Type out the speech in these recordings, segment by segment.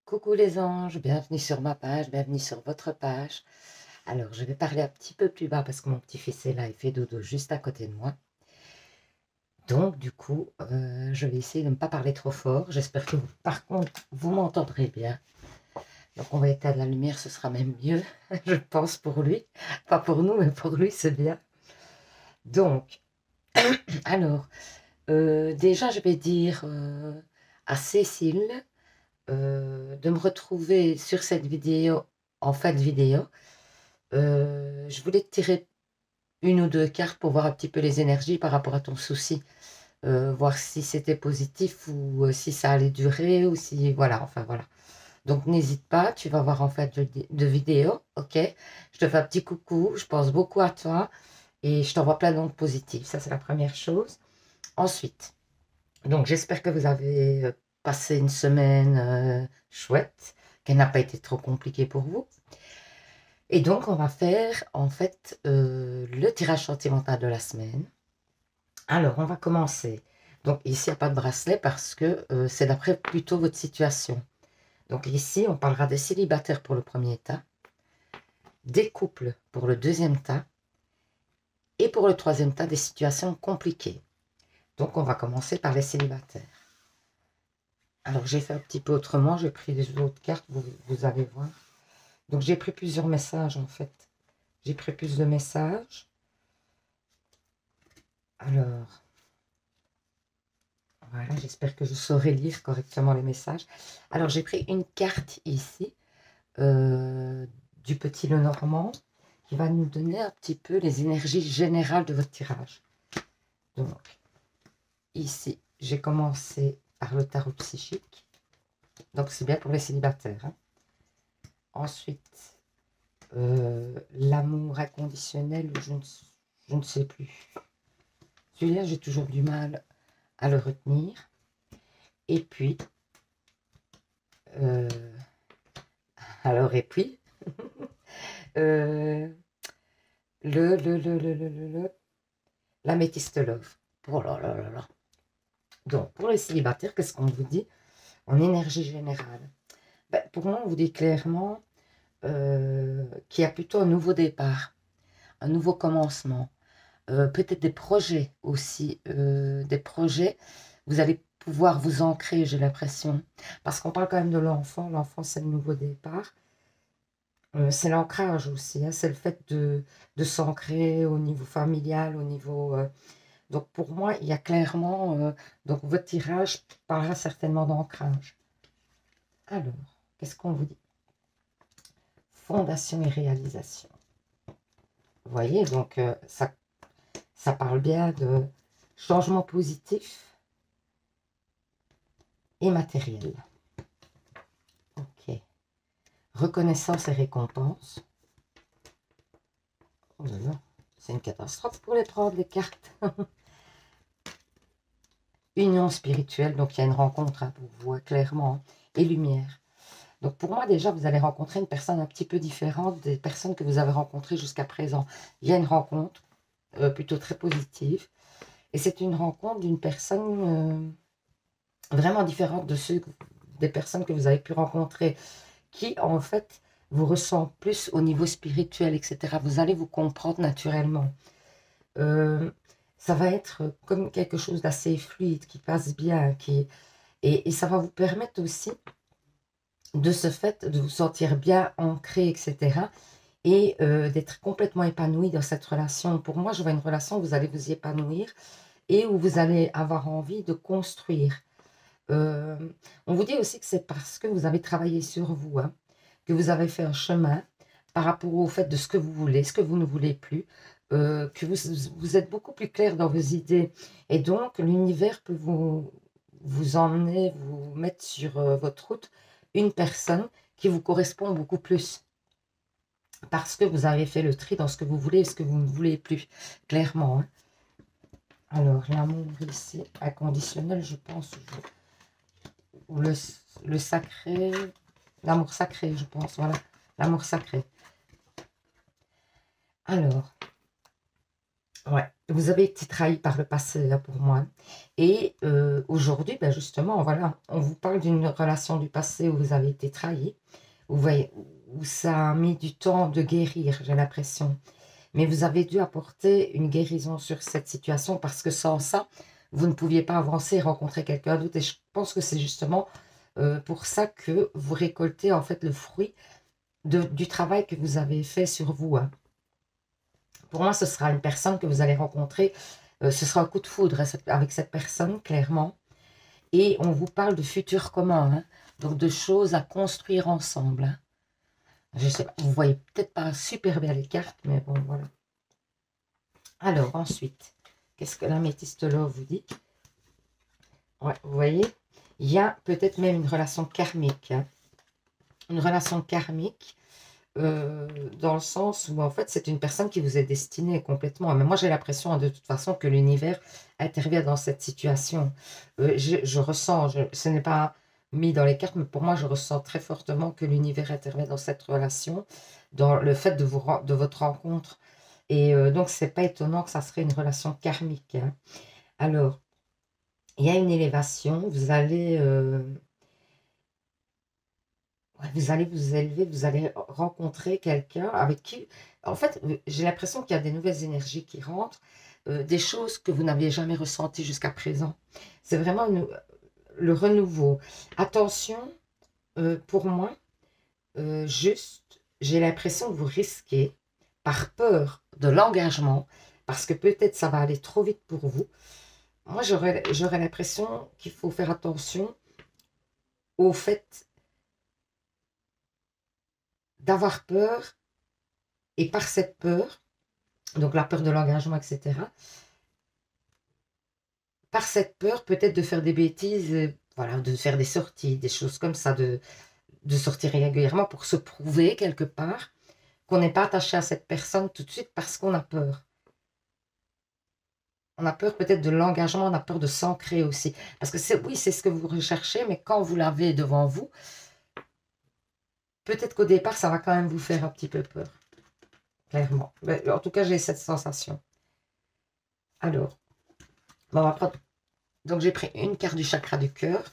Coucou les anges, bienvenue sur ma page, bienvenue sur votre page. Alors, je vais parler un petit peu plus bas parce que mon petit-fils est là, il fait dodo juste à côté de moi. Donc, du coup, je vais essayer de ne pas parler trop fort. J'espère que, par contre, vous m'entendrez bien. Donc, on va éteindre la lumière, ce sera même mieux, je pense, pour lui. Pas pour nous, mais pour lui, c'est bien. Donc, alors, déjà, je vais dire à Cécile de me retrouver sur cette vidéo, en fin de vidéo. Je voulais te tirer une ou deux cartes pour voir un petit peu les énergies par rapport à ton souci, voir si c'était positif ou si ça allait durer ou si voilà, enfin voilà. Donc n'hésite pas, tu vas voir en fait de vidéos, ok? Je te fais un petit coucou, je pense beaucoup à toi et je t'envoie plein d'ondes positives. Ça, c'est la première chose. Ensuite, donc j'espère que vous avez passé une semaine chouette, qu'elle n'a pas été trop compliquée pour vous. Et donc, on va faire en fait le tirage sentimental de la semaine. Alors, on va commencer. Donc, ici, il n'y a pas de bracelet parce que c'est d'après plutôt votre situation. Donc, ici, on parlera des célibataires pour le premier tas, des couples pour le deuxième tas et pour le troisième tas, des situations compliquées. Donc, on va commencer par les célibataires. Alors, j'ai fait un petit peu autrement. J'ai pris les autres cartes, vous allez voir. Donc, j'ai pris plusieurs messages en fait. J'ai pris plus de messages. Alors, voilà, j'espère que je saurai lire correctement les messages. Alors, j'ai pris une carte ici du petit Lenormand qui va nous donner un petit peu les énergies générales de votre tirage. Donc, ici, j'ai commencé par le tarot psychique. Donc, c'est bien pour les célibataires. Hein. Ensuite, l'amour inconditionnel, je ne sais plus. Celui-là, j'ai toujours du mal à le retenir. Et puis, alors, et puis, l'améthyste love. Oh là là là là. Donc, pour les célibataires, qu'est-ce qu'on vous dit en énergie générale? Ben, pour moi, on vous dit clairement qu'il y a plutôt un nouveau départ, un nouveau commencement, peut-être des projets aussi, des projets. Vous allez pouvoir vous ancrer, j'ai l'impression, parce qu'on parle quand même de l'enfant. L'enfant, c'est le nouveau départ. C'est l'ancrage aussi, hein, c'est le fait de s'ancrer au niveau familial, au niveau... donc pour moi, il y a clairement... donc votre tirage parlera certainement d'ancrage. Alors, qu'est-ce qu'on vous dit? Fondation et réalisation. Vous voyez, donc ça parle bien de changement positif et matériel. Ok. Reconnaissance et récompense. Oh là là, c'est une catastrophe pour les prendre, les cartes. Union spirituelle, donc il y a une rencontre hein, pour vous, clairement, hein, et lumière. Donc pour moi, déjà, vous allez rencontrer une personne un petit peu différente des personnes que vous avez rencontrées jusqu'à présent. Il y a une rencontre plutôt très positive, et c'est une rencontre d'une personne vraiment différente de des personnes que vous avez pu rencontrer, qui en fait vous ressent plus au niveau spirituel, etc. Vous allez vous comprendre naturellement. Ça va être comme quelque chose d'assez fluide, qui passe bien, et ça va vous permettre aussi, de ce fait, de vous sentir bien ancré, etc. Et d'être complètement épanoui dans cette relation. Pour moi, je vois une relation où vous allez vous y épanouir et où vous allez avoir envie de construire. On vous dit aussi que c'est parce que vous avez travaillé sur vous, hein, que vous avez fait un chemin par rapport au fait de ce que vous voulez, ce que vous ne voulez plus, que vous êtes beaucoup plus clair dans vos idées. Et donc, l'univers peut vous emmener, vous mettre sur votre route une personne qui vous correspond beaucoup plus. Parce que vous avez fait le tri dans ce que vous voulez et ce que vous ne voulez plus, clairement. Hein. Alors, l'amour ici, inconditionnel, je pense, ou le sacré, l'amour sacré, je pense, voilà, l'amour sacré. Alors, Ouais, vous avez été trahi par le passé, là, pour moi. Et aujourd'hui, ben justement, voilà, on vous parle d'une relation du passé où vous avez été trahi, où, vous voyez, où ça a mis du temps de guérir, j'ai l'impression. Mais vous avez dû apporter une guérison sur cette situation parce que sans ça, vous ne pouviez pas avancer et rencontrer quelqu'un d'autre. Et je pense que c'est justement pour ça que vous récoltez en fait le fruit du travail que vous avez fait sur vous, hein. Pour moi, ce sera une personne que vous allez rencontrer. Ce sera un coup de foudre avec cette personne, clairement. Et on vous parle de futur commun, hein. Donc de choses à construire ensemble, hein. Je sais pas, vous voyez peut-être pas super bien les cartes, mais bon, voilà. Alors, ensuite, qu'est-ce que l'améthyste love vous dit? Ouais, vous voyez, il y a peut-être même une relation karmique, hein. Une relation karmique dans le sens où en fait c'est une personne qui vous est destinée complètement. Mais moi j'ai l'impression de toute façon que l'univers intervient dans cette situation. Je ressens, ce n'est pas mis dans les cartes, mais pour moi je ressens très fortement que l'univers intervient dans cette relation, dans le fait de votre rencontre. Et donc c'est pas étonnant que ça serait une relation karmique, hein. Alors, il y a une élévation, vous allez vous élever, vous allez rencontrer quelqu'un avec qui, en fait, j'ai l'impression qu'il y a des nouvelles énergies qui rentrent, des choses que vous n'aviez jamais ressenties jusqu'à présent. C'est vraiment le renouveau. Attention, pour moi, juste, j'ai l'impression que vous risquez, par peur de l'engagement, parce que peut-être ça va aller trop vite pour vous. Moi, j'aurais l'impression qu'il faut faire attention au fait d'avoir peur, et par cette peur, donc la peur de l'engagement, etc., par cette peur peut-être de faire des bêtises, voilà, de faire des sorties, des choses comme ça, de sortir régulièrement pour se prouver quelque part qu'on n'est pas attaché à cette personne tout de suite parce qu'on a peur. On a peur peut-être de l'engagement, on a peur de s'ancrer aussi. Parce que oui, c'est ce que vous recherchez, mais quand vous l'avez devant vous, peut-être qu'au départ, ça va quand même vous faire un petit peu peur, clairement. Mais en tout cas, j'ai cette sensation. Alors, bon, on va prendre. Donc, j'ai pris une carte du chakra du cœur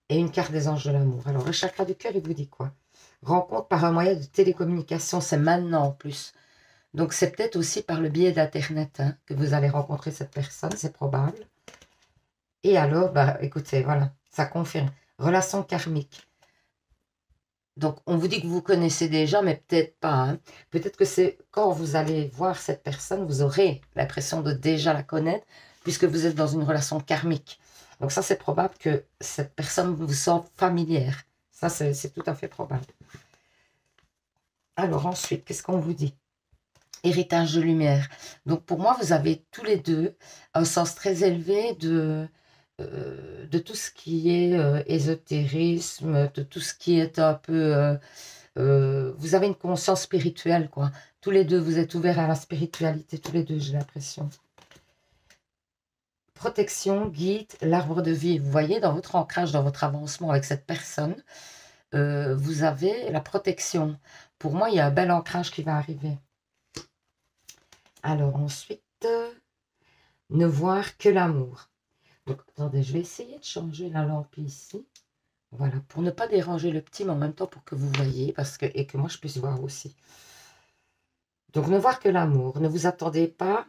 et une carte des anges de l'amour. Alors, le chakra du cœur, il vous dit quoi? Rencontre par un moyen de télécommunication, c'est maintenant en plus. Donc, c'est peut-être aussi par le biais d'Internet, hein, que vous allez rencontrer cette personne, c'est probable. Et alors, bah, écoutez, voilà, ça confirme. Relation karmique. Donc, on vous dit que vous connaissez déjà, mais peut-être pas, hein. Peut-être que c'est quand vous allez voir cette personne, vous aurez l'impression de déjà la connaître, puisque vous êtes dans une relation karmique. Donc ça, c'est probable que cette personne vous sente familière. Ça, c'est tout à fait probable. Alors ensuite, qu'est-ce qu'on vous dit? Héritage de lumière. Donc pour moi, vous avez tous les deux un sens très élevé de tout ce qui est ésotérisme, de tout ce qui est un peu... vous avez une conscience spirituelle, quoi. Tous les deux, vous êtes ouverts à la spiritualité, tous les deux, j'ai l'impression. Protection, guide, l'arbre de vie. Vous voyez, dans votre ancrage, dans votre avancement avec cette personne, vous avez la protection. Pour moi, il y a un bel ancrage qui va arriver. Alors ensuite, ne voir que l'amour. Donc, attendez, je vais essayer de changer la lampe ici. Voilà, pour ne pas déranger le petit, mais en même temps pour que vous voyez, et que moi je puisse voir aussi. Donc, ne voir que l'amour. Ne vous attendez pas,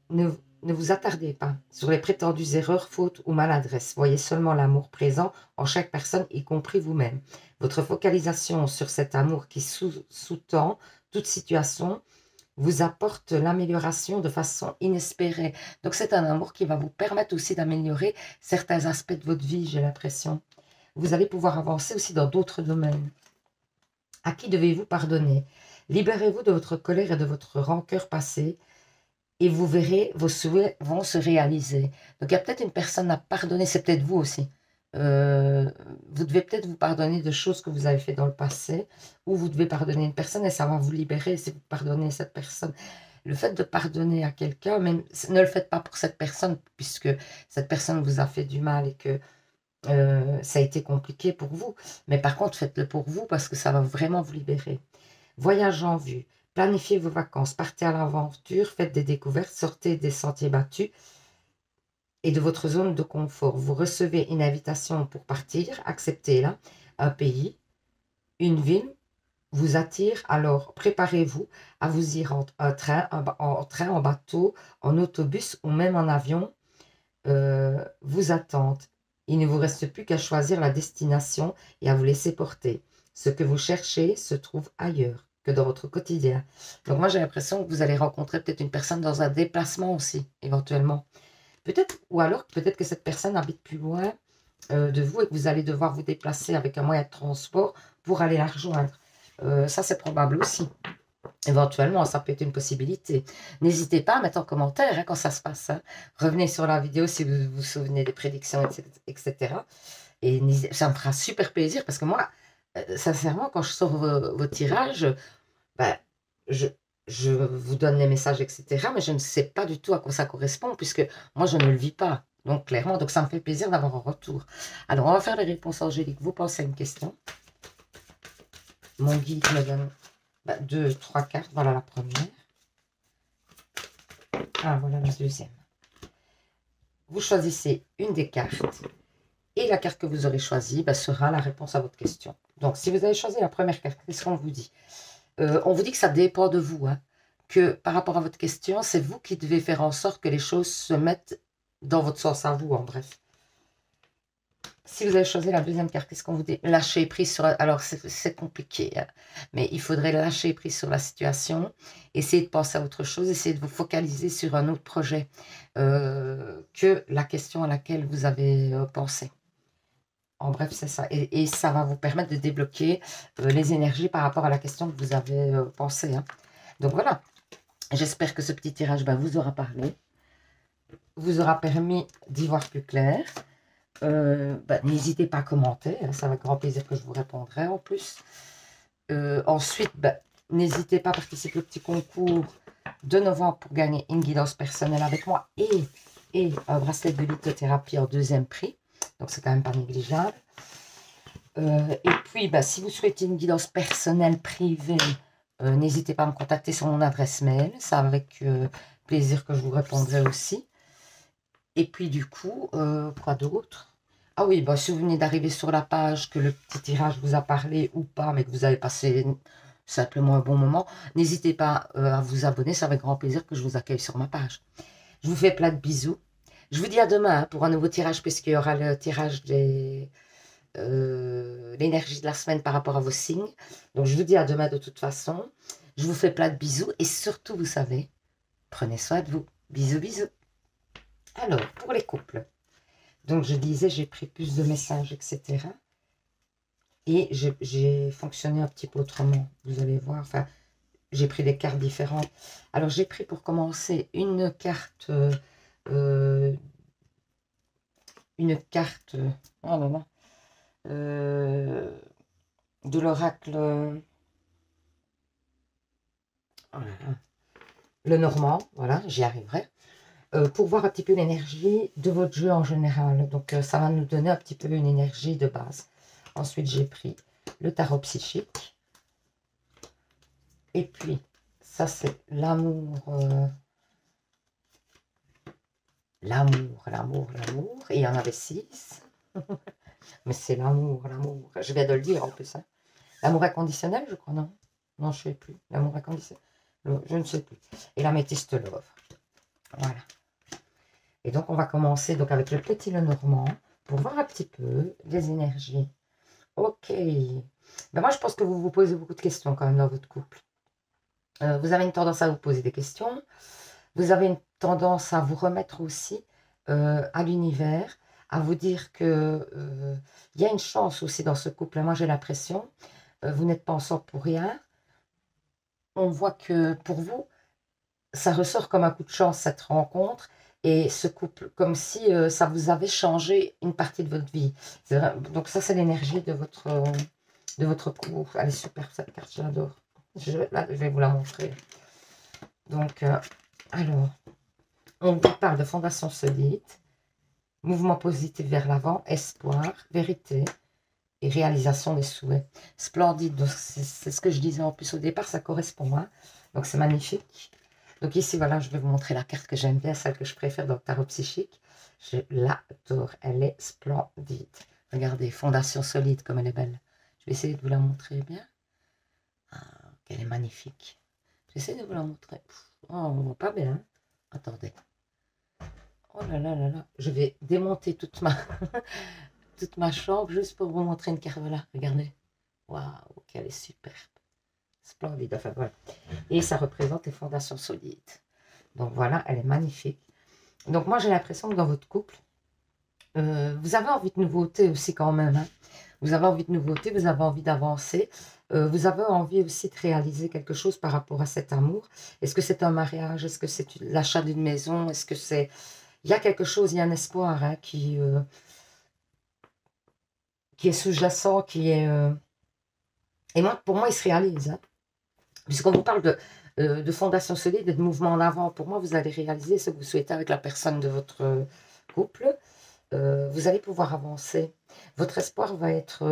ne, ne vous attardez pas sur les prétendues erreurs, fautes ou maladresses. Voyez seulement l'amour présent en chaque personne, y compris vous-même. Votre focalisation sur cet amour qui sous-tend toute situation vous apporte l'amélioration de façon inespérée. Donc, c'est un amour qui va vous permettre aussi d'améliorer certains aspects de votre vie, j'ai l'impression. Vous allez pouvoir avancer aussi dans d'autres domaines. À qui devez-vous pardonner? Libérez-vous de votre colère et de votre rancœur passée et vous verrez, vos souhaits vont se réaliser. Donc, il y a peut-être une personne à pardonner, c'est peut-être vous aussi. Vous devez peut-être vous pardonner de choses que vous avez fait dans le passé, ou vous devez pardonner une personne et ça va vous libérer si vous pardonnez cette personne. Le fait de pardonner à quelqu'un, même ne le faites pas pour cette personne, puisque cette personne vous a fait du mal et que ça a été compliqué pour vous. Mais par contre, faites-le pour vous parce que ça va vraiment vous libérer. Voyage en vue. Planifiez vos vacances, partez à l'aventure, faites des découvertes, sortez des sentiers battus et de votre zone de confort. Vous recevez une invitation pour partir, acceptez-la. Un pays, une ville vous attire, alors préparez-vous à vous y rendre. Un train, en bateau, en autobus ou même en avion vous attendent. Il ne vous reste plus qu'à choisir la destination et à vous laisser porter. Ce que vous cherchez se trouve ailleurs que dans votre quotidien. Donc moi j'ai l'impression que vous allez rencontrer peut-être une personne dans un déplacement aussi, éventuellement. Peut-être, ou alors peut-être que cette personne habite plus loin de vous et que vous allez devoir vous déplacer avec un moyen de transport pour aller la rejoindre. Ça, c'est probable aussi. Éventuellement, ça peut être une possibilité. N'hésitez pas à mettre en commentaire quand ça se passe. Hein. Revenez sur la vidéo si vous vous souvenez des prédictions, etc. Et ça me fera super plaisir parce que moi, sincèrement, quand je sors vos tirages, ben, je vous donne les messages, etc. Mais je ne sais pas du tout à quoi ça correspond puisque moi, je ne le vis pas. Donc, clairement, donc ça me fait plaisir d'avoir un retour. Alors, on va faire les réponses angéliques. Vous pensez à une question. Mon guide me donne 2, 3 cartes. Voilà la première. Ah, voilà la deuxième. Vous choisissez une des cartes. Et la carte que vous aurez choisie sera la réponse à votre question. Donc, si vous avez choisi la première carte, qu'est-ce qu'on vous dit? On vous dit que ça dépend de vous. Hein, que par rapport à votre question, c'est vous qui devez faire en sorte que les choses se mettent dans votre sens à vous, en bref. Si vous avez choisi la deuxième carte, qu'est-ce qu'on vous dit? Lâcher prise sur... Alors, c'est compliqué, hein, mais il faudrait lâcher prise sur la situation, essayer de penser à autre chose, essayer de vous focaliser sur un autre projet que la question à laquelle vous avez pensé. En bref, c'est ça. Et ça va vous permettre de débloquer les énergies par rapport à la question que vous avez pensé. Hein. Donc, voilà. J'espère que ce petit tirage vous aura parlé, vous aura permis d'y voir plus clair. N'hésitez pas à commenter, hein, c'est avec grand plaisir que je vous répondrai en plus. Ensuite, n'hésitez pas à participer au petit concours de novembre pour gagner une guidance personnelle avec moi et un bracelet de lithothérapie en deuxième prix. Donc, c'est quand même pas négligeable. Et puis, si vous souhaitez une guidance personnelle privée, n'hésitez pas à me contacter sur mon adresse mail. C'est avec plaisir que je vous répondrai aussi. Et puis, du coup, quoi d'autre? Ah oui, si vous venez d'arriver sur la page, que le petit tirage vous a parlé ou pas, mais que vous avez passé simplement un bon moment, n'hésitez pas à vous abonner. C'est avec grand plaisir que je vous accueille sur ma page. Je vous fais plein de bisous. Je vous dis à demain pour un nouveau tirage, puisqu'il y aura le tirage des... l'énergie de la semaine par rapport à vos signes. Donc, je vous dis à demain de toute façon. Je vous fais plein de bisous. Et surtout, vous savez, prenez soin de vous. Bisous, bisous. Alors, pour les couples. Donc, je disais, j'ai pris plus de messages, etc. Et j'ai fonctionné un petit peu autrement. Vous allez voir. Enfin, j'ai pris des cartes différentes. Alors, j'ai pris pour commencer une carte... oh là là, de l'oracle, oh là là, le Normand, voilà, j'y arriverai, pour voir un petit peu l'énergie de votre jeu en général. Donc, ça va nous donner un petit peu une énergie de base. Ensuite, j'ai pris le tarot psychique. Et puis, ça, c'est l'amour. L'amour. Et il y en avait 6. Mais c'est l'amour. Je viens de le dire en plus. Hein. L'amour inconditionnel, je crois, non? Non, je ne sais plus. L'amour inconditionnel, je ne sais plus. Et l'améthyste love. Voilà. Et donc, on va commencer donc, avec le petit Lenormand pour voir un petit peu les énergies. Ok. Moi, je pense que vous vous posez beaucoup de questions quand même dans votre couple. Vous avez une tendance à vous poser des questions. Vous avez une tendance à vous remettre aussi à l'univers, à vous dire que y a une chance aussi dans ce couple. Moi, j'ai l'impression, vous n'êtes pas ensemble pour rien. On voit que pour vous, ça ressort comme un coup de chance, cette rencontre. Et ce couple, comme si ça vous avait changé une partie de votre vie. Vrai. Donc ça, c'est l'énergie de votre couple. Elle est super, cette carte, je l'adore. Je vais vous la montrer. Donc, alors, on vous parle de fondation solide, mouvement positif vers l'avant, espoir, vérité, et réalisation des souhaits. Splendide, donc c'est ce que je disais en plus au départ, ça correspond, hein. Donc c'est magnifique. Donc ici, voilà, je vais vous montrer la carte que j'aime bien, celle que je préfère dans le tarot psychique. Je l'adore, elle est splendide. Regardez, fondation solide comme elle est belle. Je vais essayer de vous la montrer bien. Ah, qu'elle est magnifique. J'essaie de vous la montrer. Oh, on ne voit pas bien, hein. Attendez. Oh là là là là. Je vais démonter toute ma, toute ma chambre juste pour vous montrer une carte. Voilà, regardez. Waouh, qu'elle est superbe. Splendide. Enfin, voilà. Et ça représente les fondations solides. Donc voilà, elle est magnifique. Donc moi, j'ai l'impression que dans votre couple, vous avez envie de nouveauté aussi quand même, hein. Vous avez envie de nouveauté, vous avez envie d'avancer. Vous avez envie aussi de réaliser quelque chose par rapport à cet amour. Est-ce que c'est un mariage? Est-ce que c'est l'achat d'une maison? Est-ce que c'est... Il y a quelque chose, il y a un espoir, hein, qui est sous-jacent, qui est... Et moi, pour moi, il se réalise, hein. Puisqu'on vous parle de fondation solide et de mouvement en avant, pour moi, vous allez réaliser ce que vous souhaitez avec la personne de votre couple. Vous allez pouvoir avancer. Votre espoir va être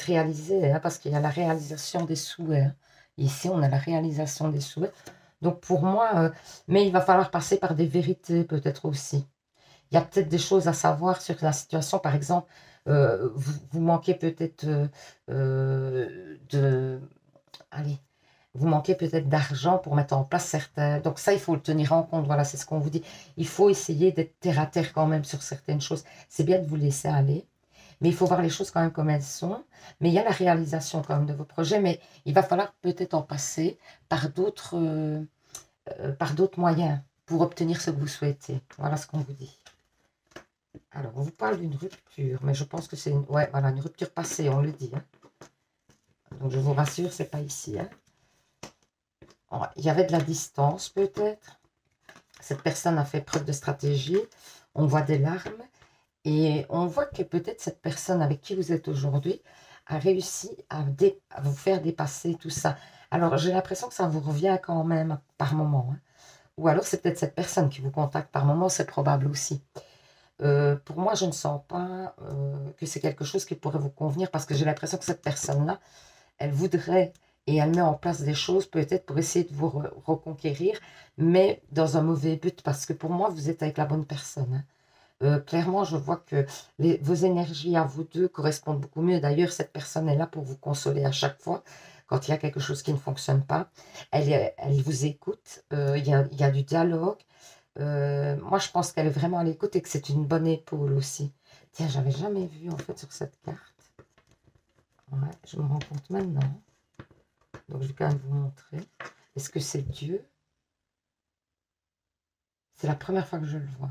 réalisé, hein, parce qu'il y a la réalisation des souhaits, hein. Ici, on a la réalisation des souhaits. Donc, pour moi, mais il va falloir passer par des vérités, peut-être aussi. Il y a peut-être des choses à savoir sur la situation. Par exemple, vous manquez peut-être de... Allez, vous manquez peut-être d'argent pour mettre en place certains... Donc ça, il faut le tenir en compte. Voilà, c'est ce qu'on vous dit. Il faut essayer d'être terre à terre quand même sur certaines choses. C'est bien de vous laisser aller, mais il faut voir les choses quand même comme elles sont. Mais il y a la réalisation quand même de vos projets, mais il va falloir peut-être en passer par d'autres moyens pour obtenir ce que vous souhaitez. Voilà ce qu'on vous dit. Alors, on vous parle d'une rupture, mais je pense que c'est une... Ouais, voilà, une rupture passée, on le dit, hein. Donc, je vous rassure, c'est pas ici, hein. Il y avait de la distance, peut-être. Cette personne a fait preuve de stratégie. On voit des larmes. Et on voit que peut-être cette personne avec qui vous êtes aujourd'hui a réussi à vous faire dépasser tout ça. Alors, j'ai l'impression que ça vous revient quand même par moment, hein. Ou alors, c'est peut-être cette personne qui vous contacte par moment, c'est probable aussi. Pour moi, je ne sens pas que c'est quelque chose qui pourrait vous convenir parce que j'ai l'impression que cette personne-là, elle voudrait et elle met en place des choses peut-être pour essayer de vous reconquérir, mais dans un mauvais but parce que pour moi, vous êtes avec la bonne personne, hein. Clairement, je vois que vos énergies à vous deux correspondent beaucoup mieux. D'ailleurs, cette personne est là pour vous consoler à chaque fois quand il y a quelque chose qui ne fonctionne pas. Elle vous écoute, il y a du dialogue. Moi, je pense qu'elle est vraiment à l'écoute et que c'est une bonne épaule aussi. Tiens, j'avais jamais vu en fait sur cette carte. Ouais, je me rends compte maintenant. Donc, je vais quand même vous montrer. Est-ce que c'est Dieu? C'est la première fois que je le vois.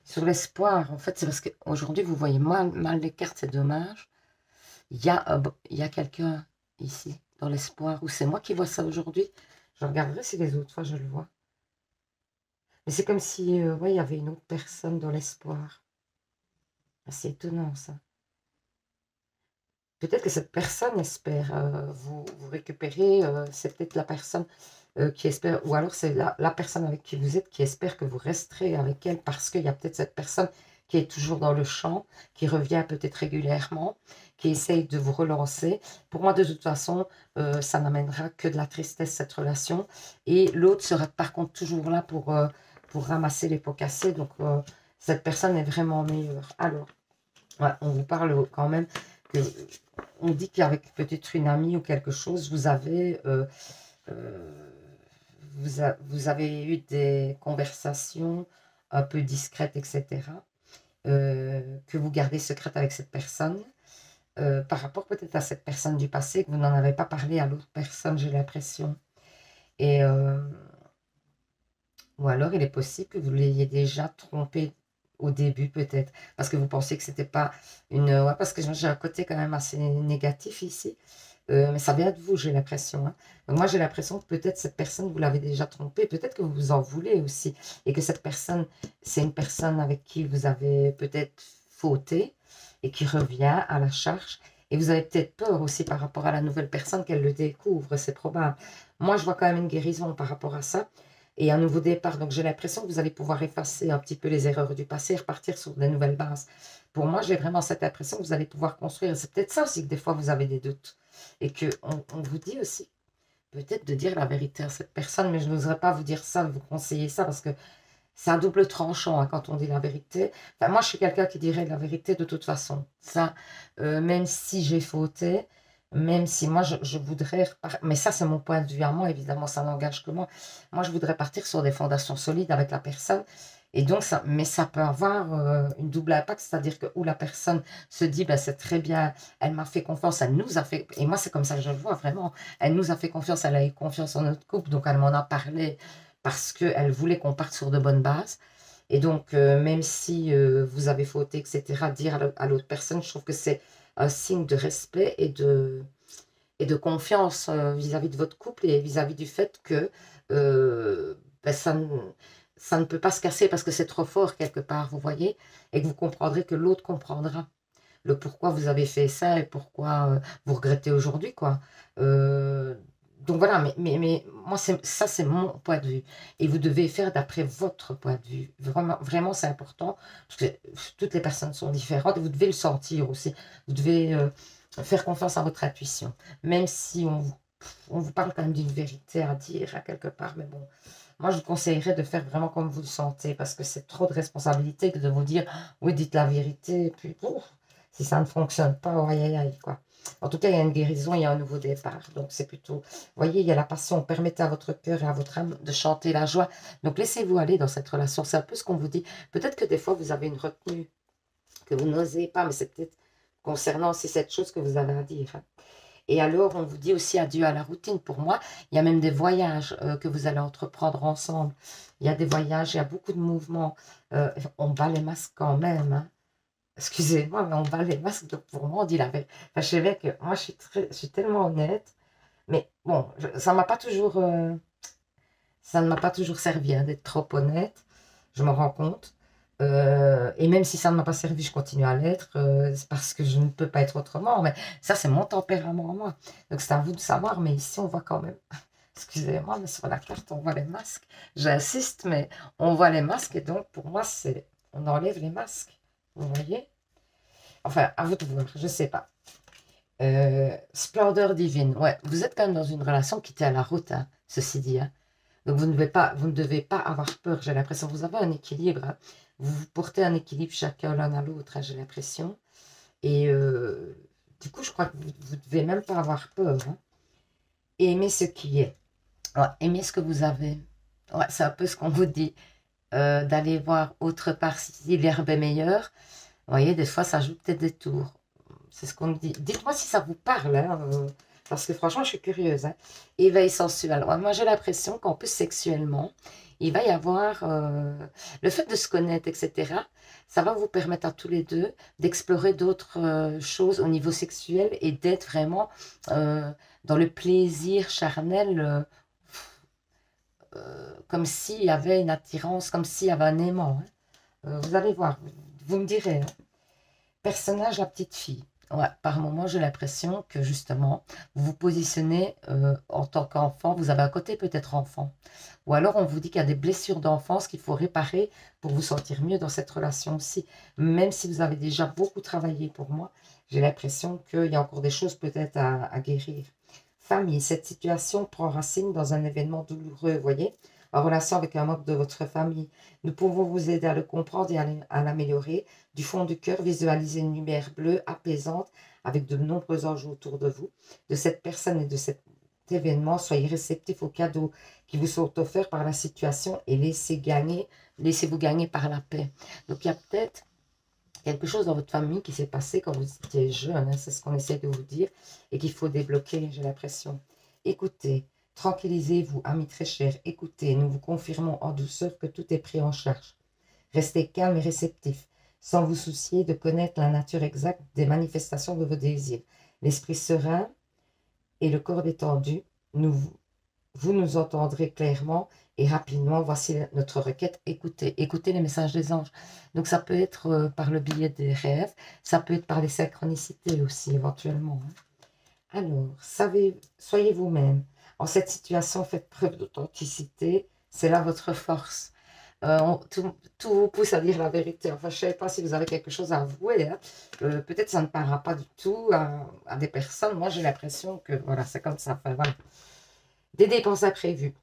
Sur l'espoir, en fait, c'est parce qu'aujourd'hui, vous voyez mal les cartes, c'est dommage. Il y a quelqu'un ici, dans l'espoir, ou c'est moi qui vois ça aujourd'hui. Je regarderai si les autres fois je le vois. Mais c'est comme si, ouais, il y avait une autre personne dans l'espoir. Ah, c'est étonnant, ça. Peut-être que cette personne espère vous récupérer. C'est peut-être la personne qui espère, ou alors c'est la personne avec qui vous êtes qui espère que vous resterez avec elle parce qu'il y a peut-être cette personne qui est toujours dans le champ, qui revient peut-être régulièrement, qui essaye de vous relancer. Pour moi, de toute façon, ça n'amènera que de la tristesse, cette relation. Et l'autre sera par contre toujours là pour ramasser les pots cassés. Donc, cette personne est vraiment meilleure. Alors, ouais, on vous parle quand même que... On dit qu'avec peut-être une amie ou quelque chose, vous avez... vous avez eu des conversations un peu discrètes, etc., que vous gardez secrètes avec cette personne, par rapport peut-être à cette personne du passé, que vous n'en avez pas parlé à l'autre personne, j'ai l'impression. Et, ou alors, il est possible que vous l'ayez déjà trompé au début, peut-être, parce que vous pensez que c'était pas une... Ouais, parce que j'ai un côté quand même assez négatif ici. Mais ça vient de vous, j'ai l'impression, hein. Donc moi, j'ai l'impression que peut-être cette personne, vous l'avez déjà trompée. Peut-être que vous vous en voulez aussi. Et que cette personne, c'est une personne avec qui vous avez peut-être fauté et qui revient à la charge. Et vous avez peut-être peur aussi par rapport à la nouvelle personne qu'elle le découvre. C'est probable. Moi, je vois quand même une guérison par rapport à ça. et un nouveau départ. Donc, j'ai l'impression que vous allez pouvoir effacer un petit peu les erreurs du passé et repartir sur de nouvelles bases. Pour moi, j'ai vraiment cette impression que vous allez pouvoir construire. C'est peut-être ça aussi que des fois, vous avez des doutes. Et qu'on vous dit aussi, peut-être de dire la vérité à cette personne, mais je n'oserais pas vous dire ça, vous conseiller ça, parce que c'est un double tranchant hein, quand on dit la vérité. Enfin, moi, je suis quelqu'un qui dirait la vérité de toute façon. Ça, même si j'ai fauté, même si moi, je voudrais... Mais ça, c'est mon point de vue à moi, évidemment, ça n'engage que moi. Moi, je voudrais partir sur des fondations solides avec la personne. Et donc, mais ça peut avoir une double impact, c'est-à-dire que où la personne se dit, ben, c'est très bien, elle m'a fait confiance, elle nous a fait... Et moi, c'est comme ça que je le vois, vraiment. Elle nous a fait confiance, elle a eu confiance en notre couple, donc elle m'en a parlé parce qu'elle voulait qu'on parte sur de bonnes bases. Et donc, même si vous avez fauté, etc., dire à l'autre personne, je trouve que c'est un signe de respect et de confiance vis-à-vis de votre couple et vis-à-vis du fait que ben, ça ne peut pas se casser parce que c'est trop fort quelque part, vous voyez, et que vous comprendrez que l'autre comprendra le pourquoi vous avez fait ça et pourquoi vous regrettez aujourd'hui, quoi. Euh, donc voilà, mais moi, ça, c'est mon point de vue. Et vous devez faire d'après votre point de vue. Vraiment, vraiment c'est important, parce que toutes les personnes sont différentes, et vous devez le sentir aussi. Vous devez faire confiance à votre intuition, même si on vous parle quand même d'une vérité à dire à quelque part, mais bon. Moi, je vous conseillerais de faire vraiment comme vous le sentez, parce que c'est trop de responsabilité que de vous dire, oui, dites la vérité, et puis, ouf, si ça ne fonctionne pas, oh, aïe, aïe, aïe, quoi. En tout cas, il y a une guérison, il y a un nouveau départ. Donc, c'est plutôt... Vous voyez, il y a la passion. Permettez à votre cœur et à votre âme de chanter la joie. Donc, laissez-vous aller dans cette relation. C'est un peu ce qu'on vous dit. Peut-être que des fois, vous avez une retenue que vous n'osez pas, mais c'est peut-être concernant aussi cette chose que vous avez à dire. Et alors, on vous dit aussi adieu à la routine. Pour moi, il y a même des voyages que vous allez entreprendre ensemble. Il y a des voyages, il y a beaucoup de mouvements. On bat les masques quand même, hein. Excusez-moi, mais on bat les masques. Donc pour moi, on dit la vérité. Enfin, je sais que moi, je suis tellement honnête. Mais bon, ça ne m'a pas toujours servi hein, d'être trop honnête. Je me rends compte. Et même si ça ne m'a pas servi, je continue à l'être. C'est parce que je ne peux pas être autrement. Mais ça, c'est mon tempérament à moi. Donc c'est à vous de savoir. Mais ici, on voit quand même. Excusez-moi, mais sur la carte, on voit les masques. J'insiste, mais on voit les masques. Et donc, pour moi, c'est... On enlève les masques. Vous voyez? Enfin, à vous de voir, je ne sais pas. Splendeur divine. Ouais, vous êtes quand même dans une relation qui tient la route, hein, ceci dit. Hein. Donc, vous ne devez pas avoir peur. J'ai l'impression que vous avez un équilibre. Hein. Vous portez un équilibre chacun l'un à l'autre, hein, j'ai l'impression. Et du coup, je crois que vous ne devez même pas avoir peur. Hein. Et aimer ce qui est. Ouais, aimer ce que vous avez. Ouais, c'est un peu ce qu'on vous dit. D'aller voir autre part si l'herbe est meilleure. Vous voyez, des fois, ça joue peut-être des tours. C'est ce qu'on me dit. Dites-moi si ça vous parle, hein, parce que franchement, je suis curieuse. Hein. Éveil sensuel. Ouais, moi, j'ai l'impression qu'en plus, sexuellement, il va y avoir le fait de se connaître, etc. Ça va vous permettre à tous les deux d'explorer d'autres choses au niveau sexuel et d'être vraiment dans le plaisir charnel, comme s'il y avait une attirance, comme s'il y avait un aimant. Hein. Vous allez voir, vous me direz. Hein. Personnage, la petite fille. Ouais, par moment, j'ai l'impression que justement, vous vous positionnez en tant qu'enfant, vous avez un côté peut-être enfant. Ou alors, on vous dit qu'il y a des blessures d'enfance qu'il faut réparer pour vous sentir mieux dans cette relation aussi. Même si vous avez déjà beaucoup travaillé pour moi, j'ai l'impression qu'il y a encore des choses peut-être à guérir. Famille, cette situation prend racine dans un événement douloureux, vous voyez, en relation avec un membre de votre famille. Nous pouvons vous aider à le comprendre et à l'améliorer. Du fond du cœur, visualisez une lumière bleue apaisante avec de nombreux anges autour de vous, de cette personne et de cet événement. Soyez réceptifs aux cadeaux qui vous sont offerts par la situation et laissez-vous gagner par la paix. Donc il y a peut-être quelque chose dans votre famille qui s'est passé quand vous étiez jeune, hein, c'est ce qu'on essaie de vous dire, et qu'il faut débloquer, j'ai l'impression. Écoutez, tranquillisez-vous, amis très chers, écoutez, nous vous confirmons en douceur que tout est pris en charge. Restez calme et réceptif, sans vous soucier de connaître la nature exacte des manifestations de vos désirs. L'esprit serein et le corps détendu, vous nous entendrez clairement et rapidement. Voici notre requête. Écoutez, écoutez les messages des anges. Donc ça peut être par le biais des rêves, ça peut être par les synchronicités aussi éventuellement. Alors, soyez vous-même. En cette situation, faites preuve d'authenticité, C'est là votre force. Tout vous pousse à dire la vérité. Enfin, je ne sais pas si vous avez quelque chose à avouer, hein. Peut-être ça ne parlera pas du tout à des personnes. Moi, j'ai l'impression que voilà, c'est comme ça. Enfin, voilà. Des dépenses imprévues.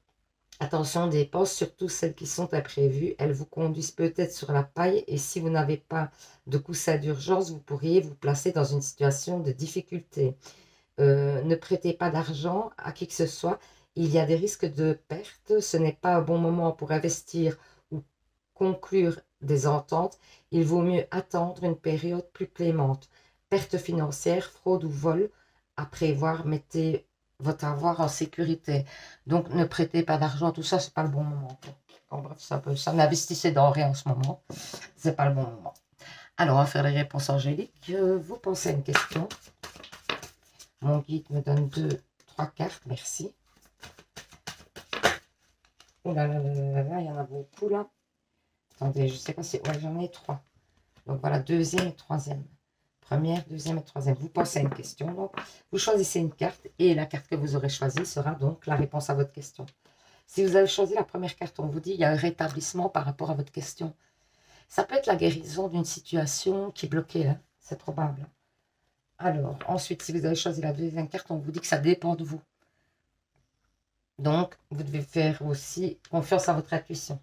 Attention, dépenses, surtout celles qui sont imprévues. Elles vous conduisent peut-être sur la paille et si vous n'avez pas de coussin d'urgence, vous pourriez vous placer dans une situation de difficulté. Ne prêtez pas d'argent à qui que ce soit. Il y a des risques de perte. Ce n'est pas un bon moment pour investir ou conclure des ententes. Il vaut mieux attendre une période plus clémente. Perte financière, fraude ou vol à prévoir. Mettez votre avoir en sécurité. Donc, ne prêtez pas d'argent. Tout ça, c'est pas le bon moment. En bref, ça n'investissez dans rien en ce moment. C'est pas le bon moment. Alors, on va faire les réponses angéliques. Vous pensez à une question. Mon guide me donne 3 cartes, merci. Oh là là là là là, il y en a beaucoup là. Attendez, je ne sais pas si... Ouais, j'en ai 3. Donc voilà, deuxième et troisième. Première, deuxième et troisième. Vous pensez à une question, donc vous choisissez une carte et la carte que vous aurez choisie sera donc la réponse à votre question. Si vous avez choisi la première carte, on vous dit il y a un rétablissement par rapport à votre question. Ça peut être la guérison d'une situation qui est bloquée, hein, c'est probable. Alors, ensuite, si vous avez choisi la deuxième carte, on vous dit que ça dépend de vous. Donc, vous devez faire aussi confiance à votre intuition.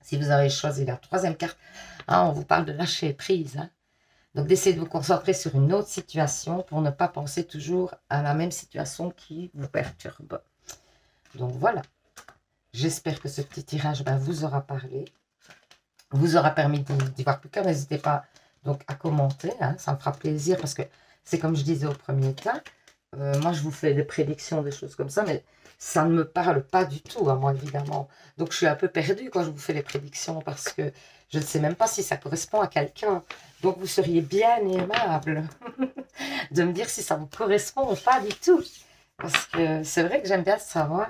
Si vous avez choisi la troisième carte, hein, on vous parle de lâcher prise. Hein. Donc, d'essayer de vous concentrer sur une autre situation pour ne pas penser toujours à la même situation qui vous perturbe. Donc, voilà. J'espère que ce petit tirage vous aura parlé, vous aura permis d'y voir plus clair. N'hésitez pas donc à commenter, hein, ça me fera plaisir parce que c'est comme je disais au premier temps. Moi, je vous fais des prédictions, des choses comme ça, mais ça ne me parle pas du tout à moi, évidemment. Donc, je suis un peu perdue quand je vous fais les prédictions parce que je ne sais même pas si ça correspond à quelqu'un. Donc, vous seriez bien aimable de me dire si ça vous correspond ou pas du tout. Parce que c'est vrai que j'aime bien savoir.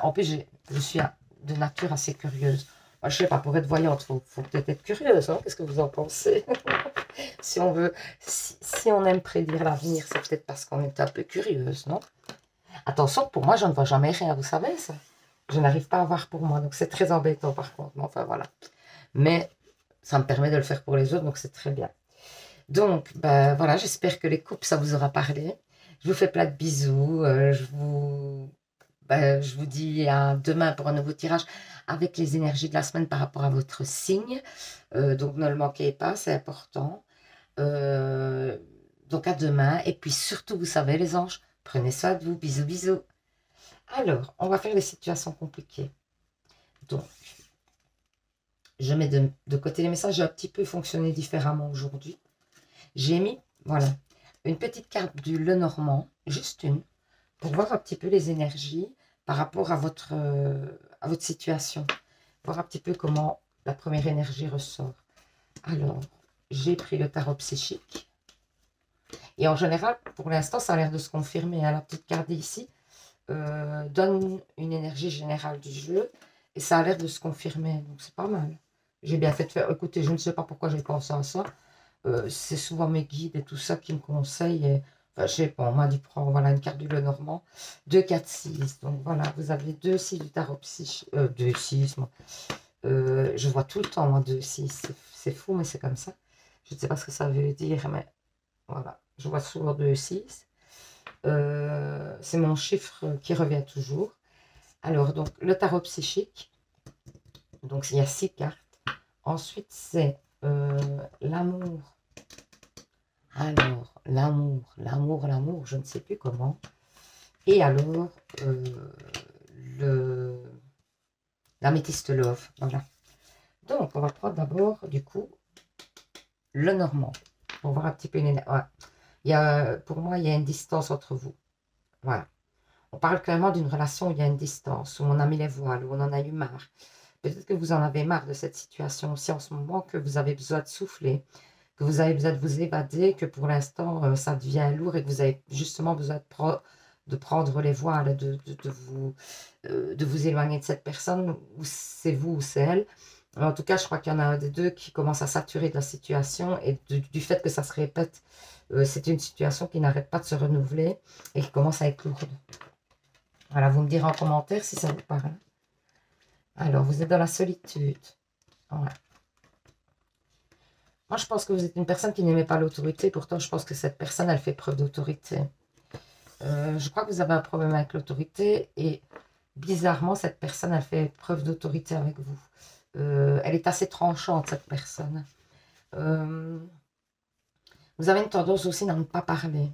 En plus, je suis de nature assez curieuse. Moi, je ne sais pas, pour être voyante, il faut peut-être être curieuse. Hein. Qu'est-ce que vous en pensez? Si on veut, si on aime prédire l'avenir, c'est peut-être parce qu'on est un peu curieuse, non? Attention, pour moi, je ne vois jamais rien, vous savez ça. Je n'arrive pas à voir pour moi, donc c'est très embêtant par contre. Mais enfin, voilà. Mais ça me permet de le faire pour les autres, donc c'est très bien. Donc, ben voilà, j'espère que les coupes, ça vous aura parlé. Je vous fais plein de bisous. Je vous dis à demain pour un nouveau tirage avec les énergies de la semaine par rapport à votre signe. Donc, ne le manquez pas, c'est important. Donc, à demain. Et puis, surtout, vous savez, les anges, prenez soin de vous. Bisous, bisous. Alors, on va faire les situations compliquées. Donc, je mets de côté les messages. J'ai un petit peu fonctionné différemment aujourd'hui. J'ai mis, voilà, une petite carte du Lenormand, juste une, pour voir un petit peu les énergies par rapport à votre situation. Voir un petit peu comment la première énergie ressort. Alors, j'ai pris le tarot psychique. Et en général, pour l'instant, ça a l'air de se confirmer. Hein. La petite carte ici donne une énergie générale du jeu. Et ça a l'air de se confirmer. Donc, c'est pas mal. J'ai bien fait de faire... Écoutez, je ne sais pas pourquoi j'ai pensé à ça. C'est souvent mes guides et tout ça qui me conseillent. Et, enfin, je sais pas, on m'a dit prends voilà, une carte du Lenormand. 2, 4, 6. Donc voilà, vous avez 2, 6 du tarot psychique. 2, 6, moi. Je vois tout le temps, moi, 2, 6. C'est fou, mais c'est comme ça. Je ne sais pas ce que ça veut dire, mais voilà. Je vois souvent 2, 6. C'est mon chiffre qui revient toujours. Alors, donc, le tarot psychique. Donc, il y a 6 cartes. Ensuite, c'est l'amour. Alors, l'amour, je ne sais plus comment. Et alors, l'améthyste love, voilà. Donc, on va prendre d'abord, du coup, le normand. Pour voir un petit peu une... Ouais. Pour moi, il y a une distance entre vous. Voilà. On parle clairement d'une relation où il y a une distance, où on a mis les voiles, où on en a eu marre. Peut-être que vous en avez marre de cette situation aussi en ce moment, que vous avez besoin de souffler, que vous avez besoin de vous évader, que pour l'instant, ça devient lourd et que vous avez justement besoin de prendre les voiles, de vous éloigner de cette personne, ou c'est vous ou c'est elle. En tout cas, je crois qu'il y en a un des deux qui commence à saturer de la situation et du fait que ça se répète, c'est une situation qui n'arrête pas de se renouveler et qui commence à être lourde. Voilà, vous me direz en commentaire si ça vous parle. Alors, vous êtes dans la solitude. Ouais. Moi, je pense que vous êtes une personne qui n'aimait pas l'autorité. Pourtant, je pense que cette personne, elle fait preuve d'autorité. Je crois que vous avez un problème avec l'autorité. Et bizarrement, cette personne, elle fait preuve d'autorité avec vous. Elle est assez tranchante, cette personne. Vous avez une tendance aussi à ne pas parler.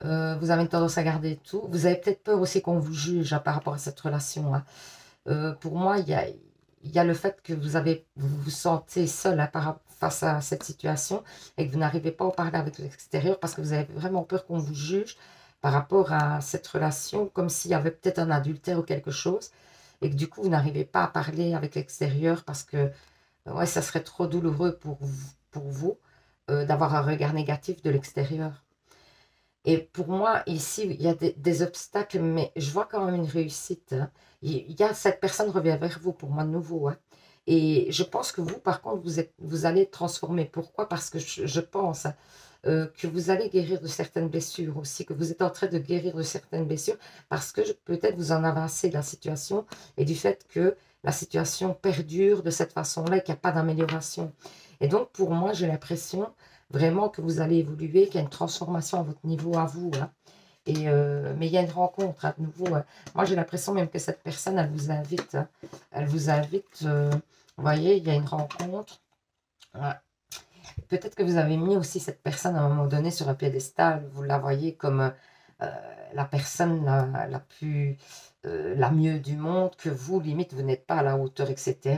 Vous avez une tendance à garder tout. Vous avez peut-être peur aussi qu'on vous juge par rapport à cette relation. Hein. Pour moi, il y a le fait que vous vous sentez seul face à cette situation et que vous n'arrivez pas à en parler avec l'extérieur parce que vous avez vraiment peur qu'on vous juge par rapport à cette relation, comme s'il y avait peut-être un adultère ou quelque chose, et que du coup, vous n'arrivez pas à parler avec l'extérieur parce que ouais, ça serait trop douloureux pour vous d'avoir un regard négatif de l'extérieur. Et pour moi, ici, il y a des obstacles, mais je vois quand même une réussite. Hein. Cette personne revient vers vous pour moi de nouveau. Hein. Et je pense que vous, par contre, vous allez transformer. Pourquoi? Parce que je pense hein, que vous allez guérir de certaines blessures aussi, que vous êtes en train de guérir de certaines blessures, parce que peut-être vous en avez assez de la situation et du fait que la situation perdure de cette façon-là et qu'il n'y a pas d'amélioration. Et donc, pour moi, j'ai l'impression vraiment que vous allez évoluer, qu'il y a une transformation à votre niveau à vous. Hein. Mais il y a une rencontre à nouveau. Hein. Moi, j'ai l'impression même que cette personne, elle vous invite. Hein. Elle vous invite. Vous voyez, il y a une rencontre. Ouais. Peut-être que vous avez mis aussi cette personne à un moment donné sur un piédestal. Vous la voyez comme la personne la plus, la mieux du monde, que vous, limite, vous n'êtes pas à la hauteur, etc.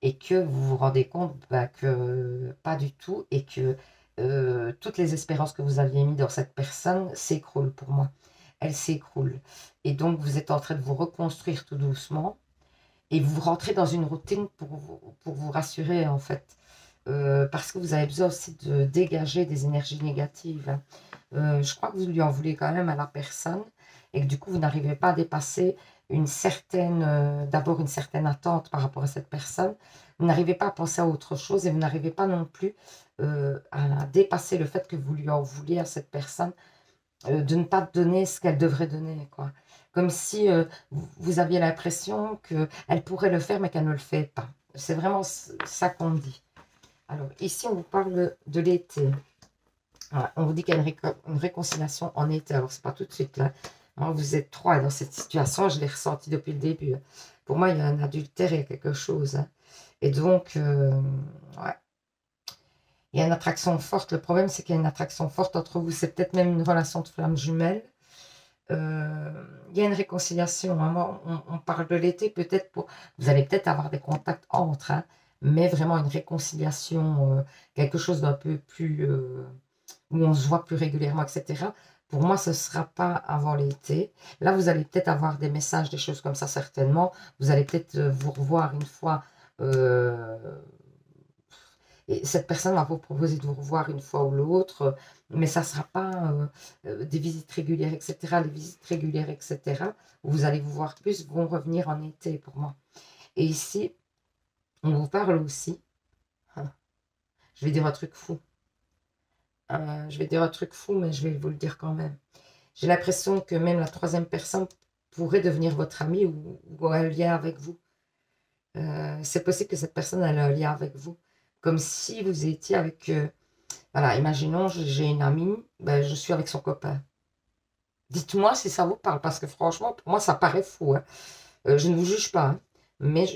Et que vous vous rendez compte bah, que pas du tout et que toutes les espérances que vous aviez mis dans cette personne s'écroulent pour moi. Elles s'écroulent. Et donc, vous êtes en train de vous reconstruire tout doucement et vous rentrez dans une routine pour vous rassurer, en fait. Parce que vous avez besoin aussi de dégager des énergies négatives. Hein. Je crois que vous lui en voulez quand même à la personne et que du coup, vous n'arrivez pas à dépasser d'abord une certaine attente par rapport à cette personne. Vous n'arrivez pas à penser à autre chose et vous n'arrivez pas non plus à dépasser le fait que vous lui en vouliez à cette personne de ne pas donner ce qu'elle devrait donner, quoi. Comme si vous aviez l'impression qu'elle pourrait le faire mais qu'elle ne le fait pas. C'est vraiment ça qu'on dit. Alors, ici, on vous parle de l'été. Voilà, on vous dit qu'il y a une réconciliation en été. Alors, c'est pas tout de suite là. Moi, vous êtes trois dans cette situation. Je l'ai ressenti depuis le début. Pour moi, il y a un adultère, il y a quelque chose. Hein. Et donc, ouais. Il y a une attraction forte. Le problème, c'est qu'il y a une attraction forte entre vous. C'est peut-être même une relation de flamme jumelle. Il y a une réconciliation. Hein. Moi, on parle de l'été, peut-être pour. Vous allez peut-être avoir des contacts entre, hein, mais vraiment une réconciliation, quelque chose d'un peu plus. Où on se voit plus régulièrement, etc. Pour moi, ce ne sera pas avant l'été. Là, vous allez peut-être avoir des messages, des choses comme ça, certainement. Vous allez peut-être vous revoir une fois. Et cette personne va vous proposer de vous revoir une fois ou l'autre, mais ça ne sera pas des visites régulières, etc. Les visites régulières, etc., où vous allez vous voir plus, vont revenir en été pour moi. Et ici, on vous parle aussi. Hein, je vais dire un truc fou. Je vais dire un truc fou, mais je vais vous le dire quand même. J'ai l'impression que même la troisième personne pourrait devenir votre amie ou un lien avec vous. C'est possible que cette personne ait un lien avec vous. Comme si vous étiez avec... voilà, imaginons, j'ai une amie, ben, je suis avec son copain. Dites-moi si ça vous parle, parce que franchement, pour moi, ça paraît fou. Hein. Je ne vous juge pas, hein, mais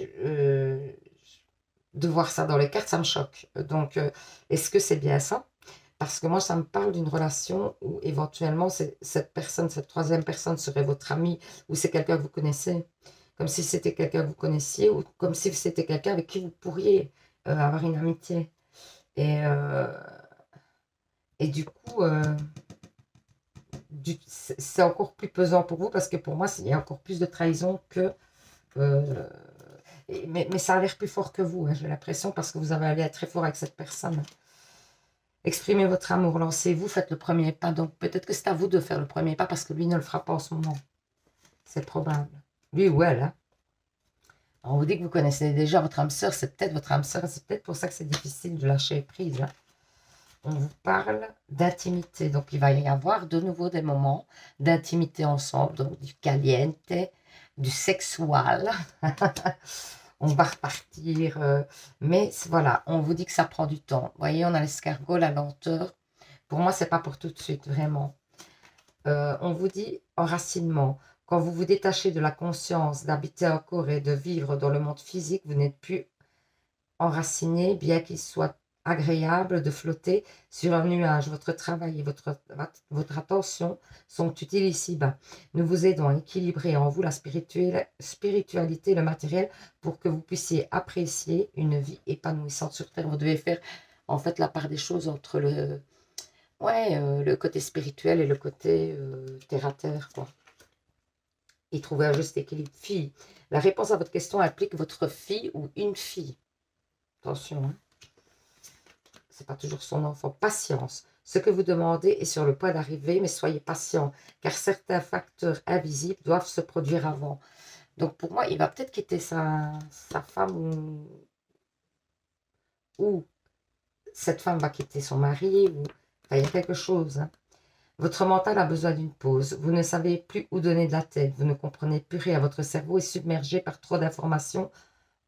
de voir ça dans les cartes, ça me choque. Donc, est-ce que c'est bien ça? Parce que moi, ça me parle d'une relation où éventuellement, cette personne, cette troisième personne serait votre amie ou c'est quelqu'un que vous connaissez. Comme si c'était quelqu'un que vous connaissiez ou comme si c'était quelqu'un avec qui vous pourriez avoir une amitié. Et, euh, et du coup, c'est encore plus pesant pour vous parce que pour moi, il y a encore plus de trahison que... euh, mais ça a l'air plus fort que vous, hein, j'ai l'impression, parce que vous avez allé être très fort avec cette personne. Exprimez votre amour, lancez-vous, faites le premier pas. Donc peut-être que c'est à vous de faire le premier pas parce que lui ne le fera pas en ce moment. C'est probable. Lui ou elle. Hein. On vous dit que vous connaissez déjà votre âme sœur, c'est peut-être votre âme sœur, c'est peut-être pour ça que c'est difficile de lâcher prise. Hein. On vous parle d'intimité. Donc il va y avoir de nouveau des moments d'intimité ensemble, donc du caliente, du sexual. on va repartir. Mais voilà, on vous dit que ça prend du temps. Vous voyez, on a l'escargot, la lenteur. Pour moi, c'est pas pour tout de suite, vraiment. On vous dit enracinement. Quand vous vous détachez de la conscience d'habiter un corps et de vivre dans le monde physique, vous n'êtes plus enraciné, bien qu'il soit agréable de flotter sur un nuage. Votre travail et votre attention sont utiles ici-bas. Nous vous aidons à équilibrer en vous la spiritualité, le matériel, pour que vous puissiez apprécier une vie épanouissante sur Terre. Vous devez faire en fait la part des choses entre le côté spirituel et le côté terre à terre, quoi. Et trouver un juste équilibre. Fille, la réponse à votre question implique votre fille ou une fille. Attention, hein. C'est pas toujours son enfant. Patience. Ce que vous demandez est sur le point d'arriver, mais soyez patient, car certains facteurs invisibles doivent se produire avant. Donc pour moi, il va peut-être quitter sa femme ou cette femme va quitter son mari. Enfin, il y a quelque chose, hein. Votre mental a besoin d'une pause. Vous ne savez plus où donner de la tête. Vous ne comprenez plus rien. Votre cerveau est submergé par trop d'informations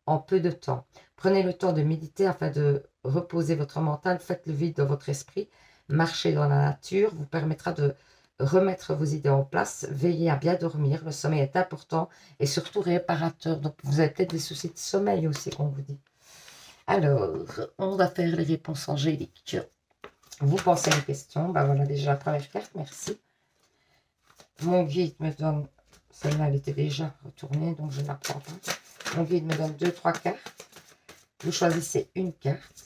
en peu de temps. Prenez le temps de méditer afin de reposer votre mental. Faites le vide dans votre esprit. Marchez dans la nature vous permettra de remettre vos idées en place. Veillez à bien dormir. Le sommeil est important et surtout réparateur. Donc, vous avez peut-être des soucis de sommeil aussi, qu'on vous dit. Alors, on va faire les réponses angéliques. Vous pensez à une question. Ben voilà déjà la première carte. Merci. Mon guide me donne... Celle-là, elle était déjà retournée, donc je ne la prends pas. Mon guide me donne 2-3 cartes. Vous choisissez une carte.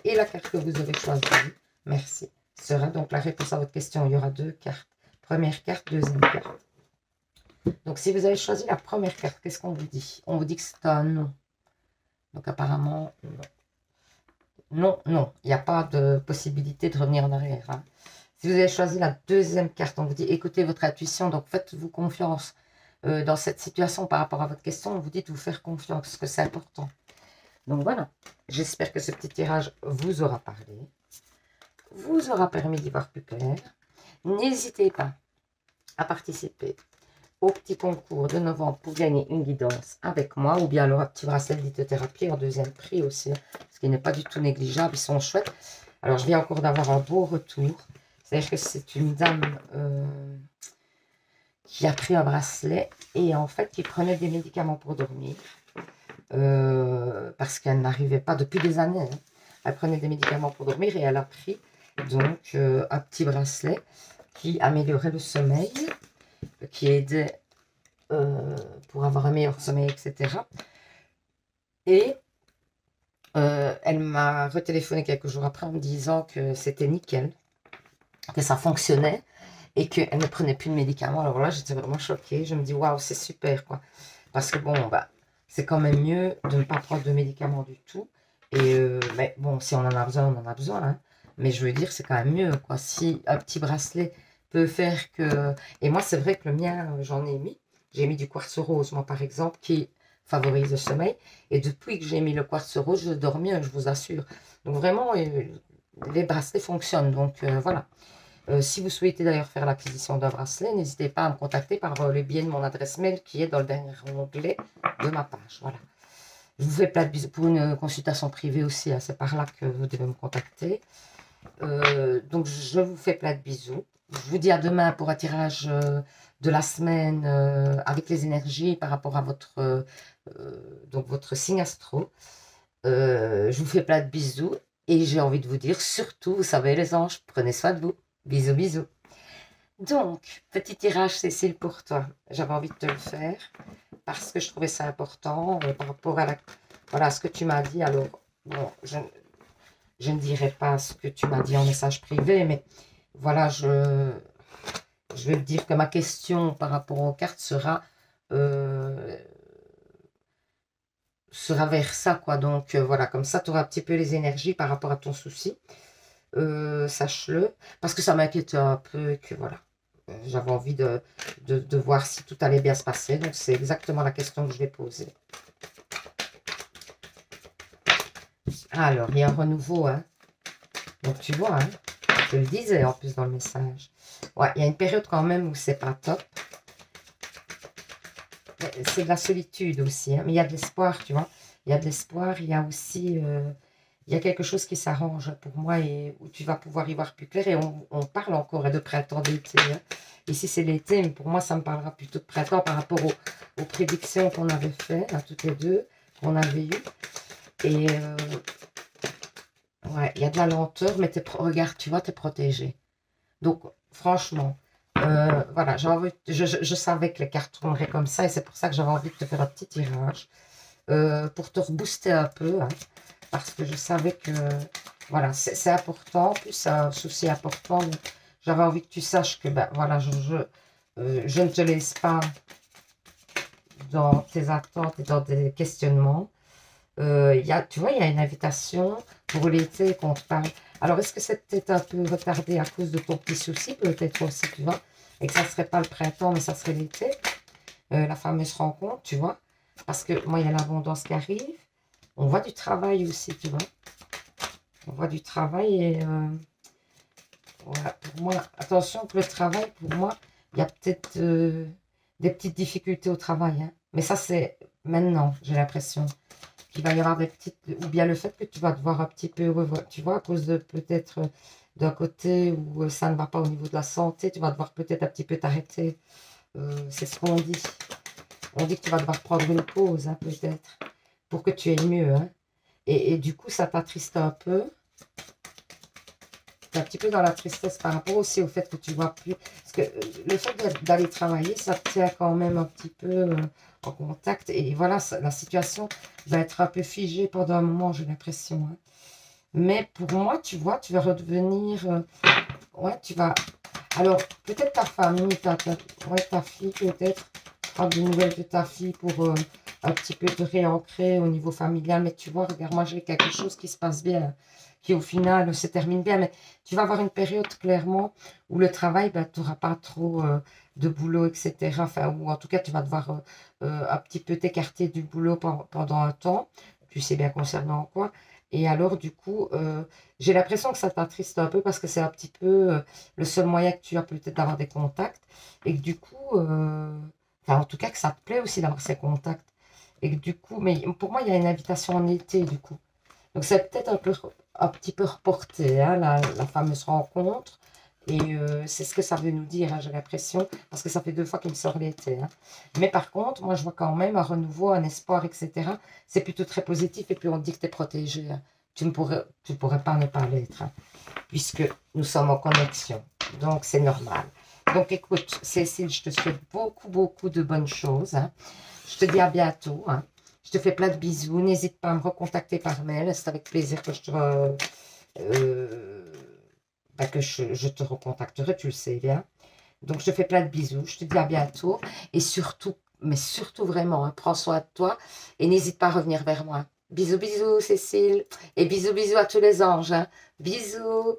Et la carte que vous avez choisie, merci, sera donc la réponse à votre question. Il y aura 2 cartes. Première carte, deuxième carte. Donc, si vous avez choisi la première carte, qu'est-ce qu'on vous dit? On vous dit que c'est un non. Donc, apparemment, non. Non, non, il n'y a pas de possibilité de revenir en arrière, hein. Si vous avez choisi la deuxième carte, on vous dit écoutez votre intuition, donc faites-vous confiance dans cette situation par rapport à votre question. On vous dit de vous faire confiance, parce que c'est important. Donc voilà, j'espère que ce petit tirage vous aura parlé, vous aura permis d'y voir plus clair. N'hésitez pas à participer au petit concours de novembre pour gagner une guidance avec moi, ou bien alors un petit bracelet de lithothérapie en deuxième prix aussi, ce qui n'est pas du tout négligeable, ils sont chouettes. Alors je viens encore d'avoir un beau retour, c'est-à-dire que c'est une dame qui a pris un bracelet et en fait qui prenait des médicaments pour dormir, parce qu'elle n'arrivait pas depuis des années, hein. Elle prenait des médicaments pour dormir et elle a pris donc un petit bracelet qui améliorait le sommeil, qui aidait pour avoir un meilleur sommeil, etc. Et elle m'a retéléphoné quelques jours après en me disant que c'était nickel, que ça fonctionnait et qu'elle ne prenait plus de médicaments. Alors là, j'étais vraiment choquée. Je me dis, waouh, c'est super, quoi. Parce que bon, bah, c'est quand même mieux de ne pas prendre de médicaments du tout. Et mais bon, si on en a besoin, on en a besoin, hein. Mais je veux dire, c'est quand même mieux, quoi. Si un petit bracelet peut faire que... Et moi, c'est vrai que le mien, j'en ai mis. J'ai mis du quartz rose, moi, par exemple, qui favorise le sommeil. Et depuis que j'ai mis le quartz rose, je dors mieux, je vous assure. Donc vraiment, les bracelets fonctionnent. Donc voilà. Si vous souhaitez d'ailleurs faire l'acquisition d'un bracelet, n'hésitez pas à me contacter par le biais de mon adresse mail qui est dans le dernier onglet de ma page. Voilà. Je vous fais plein de bisous pour une consultation privée aussi, hein, c'est par là que vous devez me contacter. Donc je vous fais plein de bisous. Je vous dis à demain pour un tirage de la semaine avec les énergies par rapport à votre signe astro. Je vous fais plein de bisous et j'ai envie de vous dire surtout, vous savez les anges, prenez soin de vous. Bisous, bisous. Donc, petit tirage, Cécile, pour toi. J'avais envie de te le faire parce que je trouvais ça important par rapport à voilà, ce que tu m'as dit. Alors, bon, je ne dirai pas ce que tu m'as dit en message privé, mais voilà, je vais te dire que ma question par rapport aux cartes sera vers ça, quoi. Donc, voilà, comme ça, tu auras un petit peu les énergies par rapport à ton souci. Sache-le, parce que ça m'inquiétait un peu, que voilà, j'avais envie de voir si tout allait bien se passer, donc c'est exactement la question que je vais poser. Alors, il y a un renouveau, hein, donc tu vois, hein, je le disais en plus dans le message, ouais, il y a une période quand même où c'est pas top, c'est de la solitude aussi, hein, mais il y a de l'espoir, tu vois. il y a de l'espoir, il y a aussi il y a quelque chose qui s'arrange pour moi et où tu vas pouvoir y voir plus clair. Et on parle encore de printemps, d'été. Hein. Ici, c'est l'été, mais pour moi, ça me parlera plutôt de printemps par rapport aux prédictions qu'on avait faites, à toutes les deux, qu'on avait eues. Et ouais, il y a de la lenteur, mais regarde, tu vois, tu es protégé. Donc, franchement, voilà, je savais que les cartes tourneraient comme ça et c'est pour ça que j'avais envie de te faire un petit tirage pour te rebooster un peu, hein, parce que je savais que, voilà, c'est important. En plus, c'est un souci important. J'avais envie que tu saches que, ben, voilà, je ne te laisse pas dans tes attentes et dans tes questionnements. Tu vois, il y a une invitation pour l'été qu'on te parle. Alors, est-ce que c'est peut-être un peu retardé à cause de ton petit souci, peut-être aussi, tu vois, et que ça ne serait pas le printemps, mais ça serait l'été, la fameuse rencontre, tu vois, parce que moi, il y a l'abondance qui arrive. On voit du travail aussi, tu vois. On voit du travail et voilà, pour moi, attention que le travail, pour moi, il y a peut-être des petites difficultés au travail, hein. Mais ça, c'est maintenant, j'ai l'impression qu'il va y avoir des petites, ou bien le fait que tu vas devoir un petit peu, tu vois, à cause de peut-être d'un côté où ça ne va pas au niveau de la santé, tu vas devoir peut-être un petit peu t'arrêter. C'est ce qu'on dit. On dit que tu vas devoir prendre une pause, hein, peut-être, pour que tu aies mieux. Hein. Et du coup, ça t'attriste un peu. Tu es un petit peu dans la tristesse par rapport aussi au fait que tu vois plus. Parce que le fait d'aller travailler, ça te tient quand même un petit peu en contact. Et voilà, la situation va être un peu figée pendant un moment, j'ai l'impression. Hein. Mais pour moi, tu vois, tu vas redevenir... ouais, tu vas... Alors, peut-être ta famille, ouais, ta fille, peut-être, prendre des nouvelles de ta fille pour un petit peu te réancrer au niveau familial. Mais tu vois, regarde, moi, j'ai quelque chose qui se passe bien, qui au final se termine bien. Mais tu vas avoir une période, clairement, où le travail, ben, tu n'auras pas trop de boulot, etc. Enfin, ou en tout cas, tu vas devoir un petit peu t'écarter du boulot pendant un temps. Tu sais bien concernant quoi. Et alors, du coup, j'ai l'impression que ça t'attriste un peu parce que c'est un petit peu le seul moyen que tu as peut-être d'avoir des contacts. Et que du coup, enfin, en tout cas, que ça te plaît aussi d'avoir ces contacts. Et que du coup, mais pour moi, il y a une invitation en été, du coup. Donc, c'est peut-être un petit peu reporté, hein, la fameuse rencontre. Et c'est ce que ça veut nous dire, hein, j'ai l'impression, parce que ça fait 2 fois qu'il me sort l'été. Hein. Mais par contre, moi, je vois quand même un renouveau, un espoir, etc. C'est plutôt très positif. Et puis, on te dit que tu es protégé. Hein. Tu ne pourrais pas ne pas l'être, hein, puisque nous sommes en connexion. Donc, c'est normal. Donc, écoute, Cécile, je te souhaite beaucoup, beaucoup de bonnes choses. Hein. Je te dis à bientôt. Hein. Je te fais plein de bisous. N'hésite pas à me recontacter par mail. C'est avec plaisir que je te recontacterai, tu le sais bien. Donc, je te fais plein de bisous. Je te dis à bientôt. Et surtout, mais surtout vraiment, hein, prends soin de toi. Et n'hésite pas à revenir vers moi. Bisous, bisous, Cécile. Et bisous, bisous à tous les anges. Hein. Bisous.